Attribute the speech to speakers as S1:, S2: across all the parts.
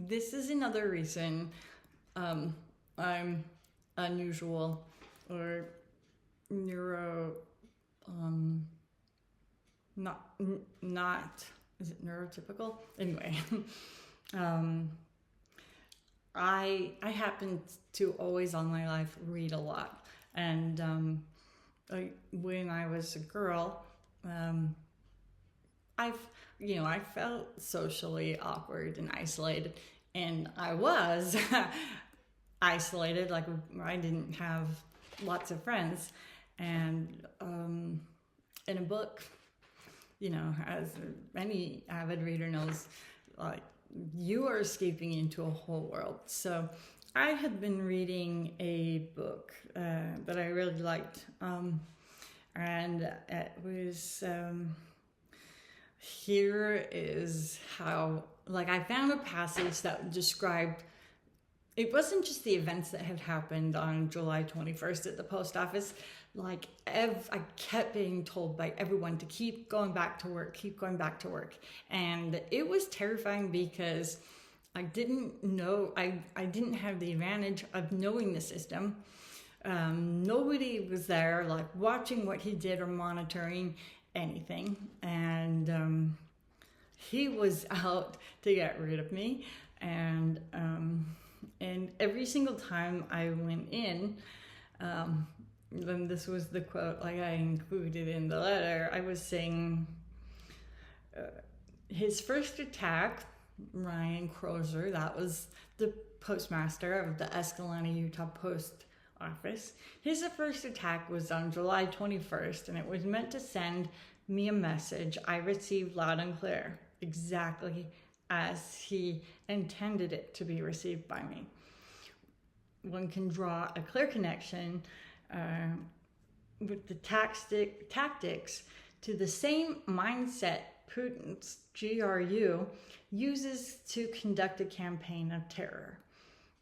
S1: this is another reason I'm unusual or neuro um, not is it neurotypical? Anyway, um, I happen to always all my life read a lot, and when I was a girl, um, I've I felt socially awkward and isolated, and I was isolated. Like I didn't have lots of friends, and in a book, as any avid reader knows, like you are escaping into a whole world. So I had been reading a book that I really liked, and it was here is how, like, I found a passage that described, it wasn't just the events that had happened on July 21st at the post office. Like, I kept being told by everyone to keep going back to work, keep going back to work. And it was terrifying because I didn't know, I didn't have the advantage of knowing the system. Nobody was there, like, watching what he did or monitoring anything. And he was out to get rid of me. And every single time I went in, then this was the quote, like I included in the letter, I was saying, his first attack, Ryan Crozer, that was the postmaster of the Escalante, Utah Post office. His first attack was on July 21st, and it was meant to send me a message I received loud and clear, exactly as he intended it to be received by me. One can draw a clear connection with the tactics to the same mindset Putin's GRU uses to conduct a campaign of terror.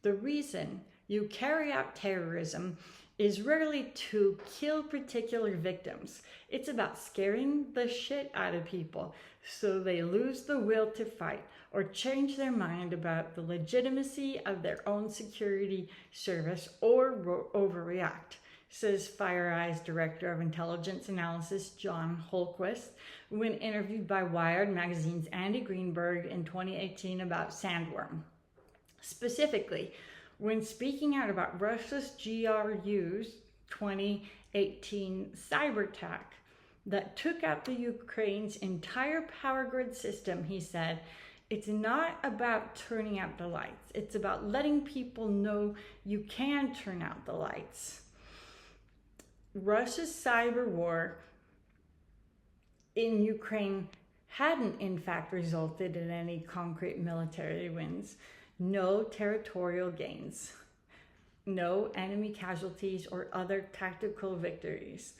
S1: The reason you carry out terrorism is rarely to kill particular victims. It's about scaring the shit out of people so they lose the will to fight or change their mind about the legitimacy of their own security service or overreact, says FireEye's Director of Intelligence Analysis, John Holquist, when interviewed by Wired magazine's Andy Greenberg in 2018 about Sandworm. Specifically, when speaking out about Russia's GRU's 2018 cyber attack that took out the Ukraine's entire power grid system, he said, it's not about turning out the lights. It's about letting people know you can turn out the lights. Russia's cyber war in Ukraine hadn't in fact resulted in any concrete military wins, no territorial gains, no enemy casualties or other tactical victories.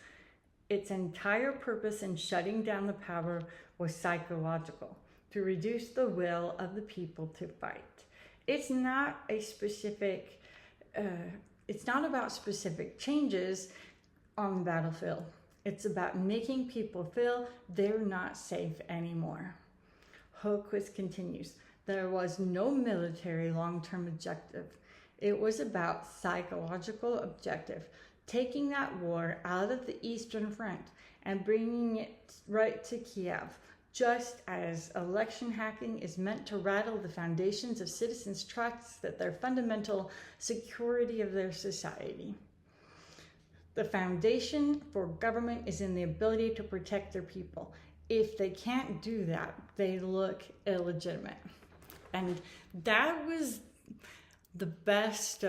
S1: Its entire purpose in shutting down the power was psychological, to reduce the will of the people to fight. It's not about specific changes on the battlefield. It's about making people feel they're not safe anymore. Holquist continues, there was no military long-term objective. It was about psychological objective, taking that war out of the Eastern Front and bringing it right to Kiev, just as election hacking is meant to rattle the foundations of citizens' trust that their fundamental security of their society. The foundation for government is in the ability to protect their people. If they can't do that, they look illegitimate. And that was the best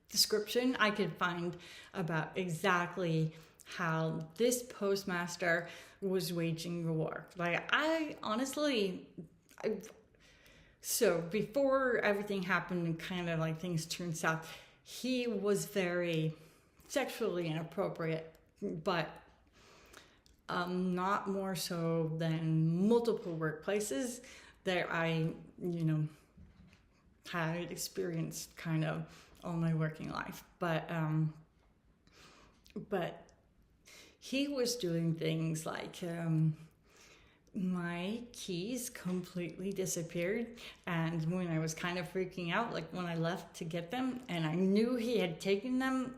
S1: description I could find about exactly how this postmaster was waging the war. Like, so before everything happened and kind of like things turned south, he was very sexually inappropriate, but not more so than multiple workplaces that I, had experienced kind of all my working life. But he was doing things like my keys completely disappeared. And when I was kind of freaking out, like when I left to get them and I knew he had taken them,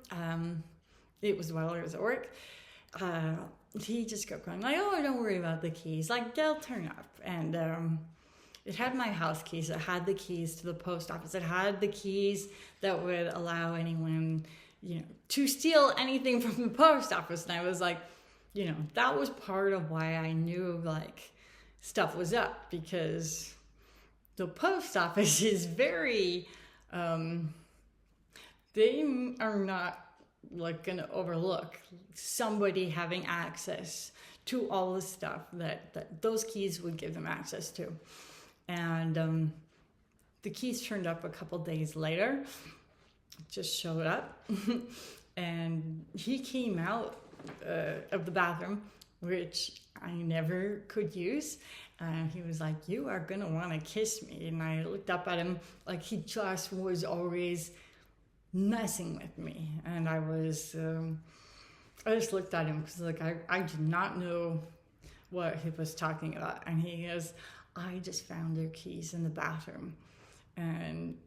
S1: it was while I was at work, he just kept going like, oh, don't worry about the keys, like they'll turn up. And it had my house keys, it had the keys to the post office, it had the keys that would allow anyone, to steal anything from the post office. And I was like, that was part of why I knew like stuff was up, because the post office is very, they are not like gonna overlook somebody having access to all the stuff that those keys would give them access to. And the keys turned up a couple days later, just showed up, and he came out of the bathroom, which I never could use. He was like, you are gonna want to kiss me. And I looked up at him like he just was always messing with me. And I just looked at him because like I did not know what he was talking about. And he goes, I just found your keys in the bathroom. And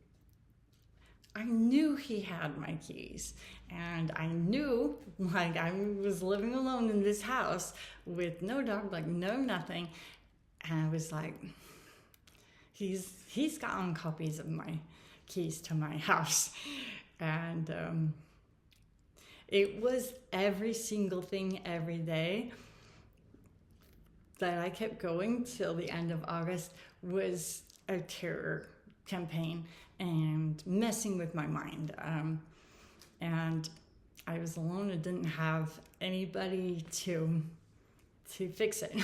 S1: I knew he had my keys, and I knew like I was living alone in this house with no dog, like no nothing. And I was like, he's gotten copies of my keys to my house. And it was every single thing every day that I kept going till the end of August was a terror campaign and messing with my mind. And I was alone and didn't have anybody to fix it.